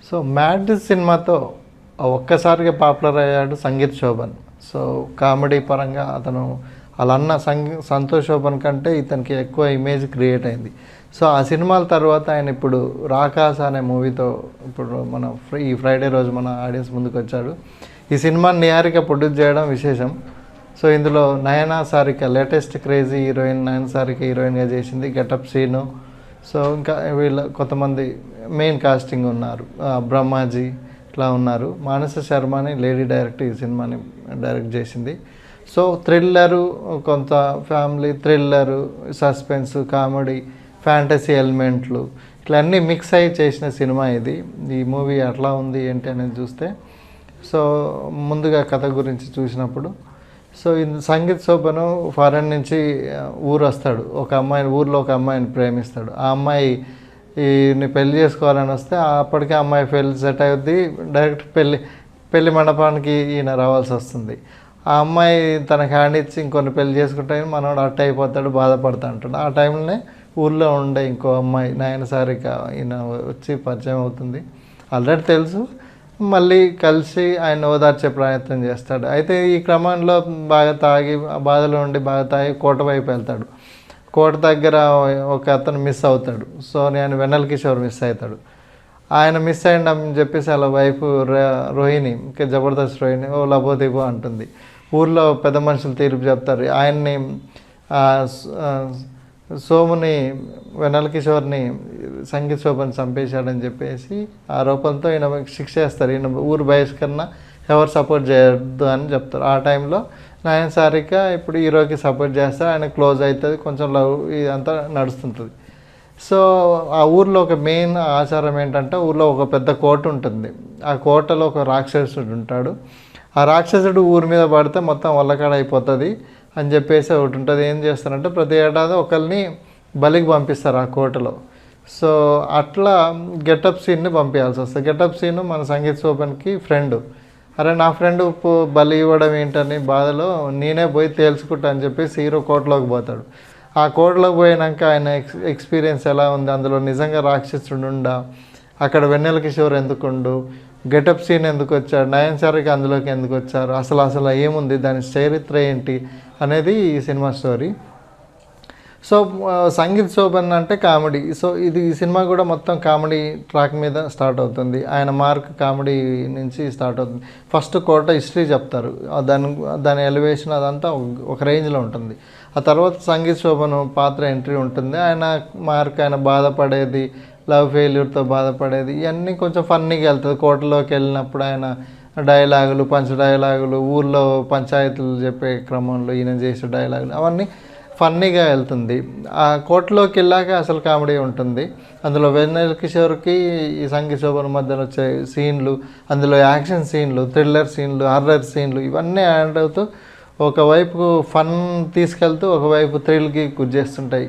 So 'mad' సినిమాతో ఒక్కసారిగా popular అయ్యాడు సంగీత్ శోభన్. సో కామెడీ పరంగా అతను అలా అన్న సంతోష్ శోభన్ కంటే ఇతనికి ఎక్కువ ఇమేజ్ క్రియేట్ అయింది. సో ఆ సినిమాల తర్వాత ఆయన ఇప్పుడు 'రాకాస' అనే మూవీతో ఇప్పుడు మన ఈ ఫ్రైడే రోజు మన ఆడియన్స్ ముందుకు వచ్చాడు. ఈ సినిమాని నిహారిక ప్రొడ్యూస్ చేయడం విశేషం. సో ఇందులో నయనా సారిక, లేటెస్ట్ క్రేజీ హీరోయిన్ నయనా సారిక హీరోయిన్గా చేసింది. గెటప్ సీను, సో ఇంకా వీళ్ళ కొంతమంది మెయిన్ కాస్టింగ్ ఉన్నారు. బ్రహ్మాజీ ఇట్లా ఉన్నారు. మానస శర్మని లేడీ డైరెక్టర్ ఈ సినిమాని డైరెక్ట్ చేసింది. సో థ్రిల్లరు, కొంత family thriller, suspense, comedy, fantasy ఎలిమెంట్లు ఇట్లా అన్నీ మిక్స్ అయ్యి చేసిన సినిమా ఇది. ఈ మూవీ ఎట్లా ఉంది ఏంటి అనేది చూస్తే, సో ముందుగా కథ గురించి చూసినప్పుడు, సో సంగీత్ శోభను ఫారెన్ నుంచి ఊరు వస్తాడు. ఒక అమ్మాయిని, ఊర్లో ఒక అమ్మాయిని ప్రేమిస్తాడు. ఆ అమ్మాయి ఈయన్ని పెళ్లి చేసుకోవాలని వస్తే అప్పటికే అమ్మాయి సెట్ అవుద్ది. డైరెక్ట్ పెళ్లి మండపానికి ఈయన రావాల్సి వస్తుంది. ఆ అమ్మాయి తనకు హ్యాండ్ ఇచ్చి ఇంకొన్ని పెళ్లి చేసుకుంటే మనోడు అట్ట అయిపోతాడు, బాధపడతా అంటాడు. ఆ టైంలోనే ఊళ్ళో ఉండే ఇంకో అమ్మాయి నయనా సారిక ఈయన వచ్చి పరిచయం అవుతుంది. ఆల్రెడీ తెలుసు, మళ్ళీ కలిసి ఆయన ఓదార్చే ప్రయత్నం చేస్తాడు. అయితే ఈ క్రమంలో బాగా తాగి, బాధలో ఉండి బాగా తాగి కోట వైపు వెళ్తాడు. కోట దగ్గర ఒక అతను మిస్ అవుతాడు. సో నేను వెన్నెల కిషోర్ మిస్ అవుతాడు. ఆయన మిస్ అయ్యిందని చెప్పేసి అలా వైఫ్ రోహిణి, ఇంకా జబర్దస్త్ రోహిణి ఓ లబోదిబో అంటుంది. ఊర్లో పెద్ద మనుషులు తీర్పు చెప్తారు. ఆయన్ని సోముని, వెన్నెల కిషోర్ని సంగీత్ శోభన్ చంపేశాడని చెప్పేసి ఆరోపణతో ఈయన శిక్ష చేస్తారు. ఈయన ఊరు బహిష్కరణ, ఎవరు సపోర్ట్ చేయొద్దు అని చెప్తారు. ఆ టైంలో నయనా సారిక ఇప్పుడు హీరోకి సపోర్ట్ చేస్తారు. ఆయన క్లోజ్ అవుతుంది, కొంచెం లవ్ ఇదంతా నడుస్తుంటుంది. సో ఆ ఊర్లో ఒక మెయిన్ ఆచారం ఏంటంటే, ఊర్లో ఒక పెద్ద కోట ఉంటుంది. ఆ కోటలో ఒక రాక్షసుడు ఉంటాడు. ఆ రాక్షసుడు ఊరి మీద పడితే మొత్తం వల్లకాడ అయిపోతుంది అని చెప్పేసి ఒకటి ఉంటుంది. ఏం చేస్తారంటే ప్రతి ఏడాది ఒకరిని బలికి పంపిస్తారు ఆ కోటలో. సో అట్లా గెటప్ సీన్ని పంపించాల్సి వస్తుంది. గెటప్ సీను మన సంగీత్ శోభన్కి ఫ్రెండు. అరే నా ఫ్రెండ్ బలి ఇవ్వడం ఏంటని బాధలో నేనే పోయి తేల్చుకుంటా అని చెప్పేసి హీరో కోటలోకి పోతాడు. ఆ కోటలోకి పోయినాక ఆయన ఎక్స్పీరియన్స్ ఎలా ఉంది, అందులో నిజంగా రాక్షసుడు ఉండా, అక్కడ వెన్నెల కిషోర్ ఎందుకుండు, గెటప్ సీన్ ఎందుకు వచ్చాడు, నయనా సారిక అందులోకి ఎందుకు వచ్చారు, అసలు ఏముంది, దాని చరిత్ర ఏంటి అనేది ఈ cinema story. So Sangeeth Shobhan అంటే కామెడీ. సో ఈ సినిమా కూడా మొత్తం కామెడీ ట్రాక్ మీద స్టార్ట్ అవుతుంది. ఆయన మార్క్ కామెడీ నుంచి స్టార్ట్ అవుతుంది. ఫస్ట్ కోట హిస్టరీ చెప్తారు, దాని ఎలివేషన్ అదంతా ఒక రేంజ్లో ఉంటుంది. ఆ తర్వాత సంగీత్ శోభన్ పాత్ర ఎంట్రీ ఉంటుంది. ఆయన మార్క్, ఆయన బాధపడేది, లవ్ ఫెయిల్యూర్తో బాధపడేది, ఇవన్నీ కొంచెం ఫన్నీగా వెళ్తుంది. కోటలోకి వెళ్ళినప్పుడు ఆయన డైలాగులు, పంచ డైలాగులు, ఊళ్ళో పంచాయతీలు చెప్పే క్రమంలో ఈయన చేసే డైలాగులు, అవన్నీ ఫన్నీగా వెళ్తుంది. ఆ కోటలోకి వెళ్ళాక అసలు కామెడీ ఉంటుంది. అందులో వెన్నెల కిషోర్కి ఈ సంగీత్ శోభన్ మధ్యలో వచ్చే సీన్లు, అందులో యాక్షన్ సీన్లు, థ్రిల్లర్ సీన్లు, హర్రర్ సీన్లు ఇవన్నీ యాడ్ అవుతూ ఒకవైపు ఫన్ తీసుకెళ్తూ ఒకవైపు థ్రిల్కి గురి చేస్తుంటాయి.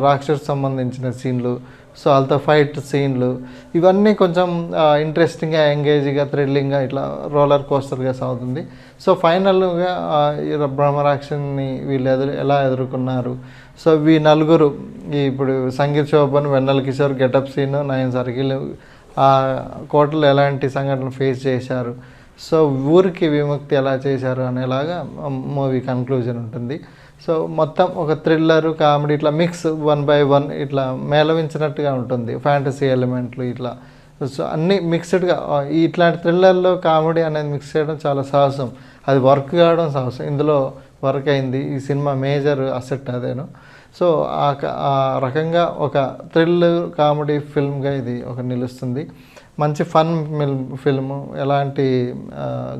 రాక్షసు సంబంధించిన సీన్లు, సో వాళ్ళతో ఫైట్ సీన్లు, ఇవన్నీ కొంచెం ఇంట్రెస్టింగ్గా, ఎంగేజ్గా, థ్రిల్లింగ్గా ఇట్లా రోలర్ కోస్టర్గా సాగుతుంది. సో ఫైనల్గా బ్రహ్మరాక్షని వీళ్ళు ఎలా ఎదుర్కొన్నారు. సో ఈ నలుగురు, ఇప్పుడు సంగీత్ శోభన్, వెన్నెల కిషోర్, గెటప్ సీన్, నయనా సారిక ఆ కోటలో ఎలాంటి సంఘటనలు ఫేస్ చేశారు, సో ఊరికి విముక్తి ఎలా చేశారు అనేలాగా మూవీ కన్క్లూజన్ ఉంటుంది. సో మొత్తం ఒక థ్రిల్లరు, కామెడీ ఇట్లా మిక్స్ 1 by 1 ఇట్లా మేళవించినట్టుగా ఉంటుంది. ఫ్యాంటసీ ఎలిమెంట్లు ఇట్లా, సో అన్నీ మిక్స్డ్గా. ఇట్లాంటి థ్రిల్లర్లో కామెడీ అనేది మిక్స్ చేయడం చాలా సాహసం, అది వర్క్ కావడం సాహసం. ఇందులో వర్క్ అయింది. ఈ సినిమా మేజర్ అసెట్ అదేను. సో ఆ రకంగా ఒక థ్రిల్ కామెడీ ఫిల్మ్గా ఇది ఒక నిలుస్తుంది. మంచి ఫన్ ఫిల్ము, ఎలాంటి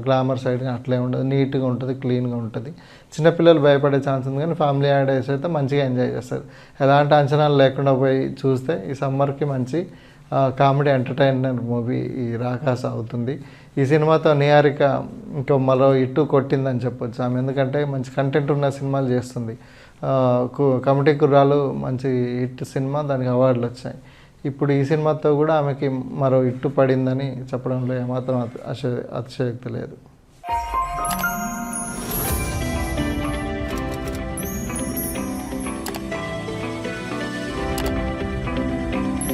గ్లామర్ సైడ్ అట్లే ఉండదు, నీట్గా ఉంటుంది, క్లీన్గా ఉంటుంది. చిన్నపిల్లలు భయపడే ఛాన్స్ ఉంది, కానీ ఫ్యామిలీ ఆడియన్స్ అయితే మంచిగా ఎంజాయ్ చేస్తారు. ఎలాంటి అంచనాలు లేకుండా పోయి చూస్తే ఈ సమ్మర్కి మంచి కామెడీ ఎంటర్టైనర్ మూవీ ఈ రాకాస అవుతుంది. ఈ సినిమాతో నిహారిక ఇంకో మరో ఇట్టు కొట్టిందని చెప్పొచ్చు ఆమె, ఎందుకంటే మంచి కంటెంట్ ఉన్న సినిమాలు చేస్తుంది. కమిటీ కుర్రాలు మంచి హిట్ సినిమా, దానికి అవార్డులు వచ్చాయి. ఇప్పుడు ఈ సినిమాతో కూడా ఆమెకి మరో ఇట్టు పడిందని చెప్పడంలో ఏమాత్రం అతిశయోక్తి లేదు.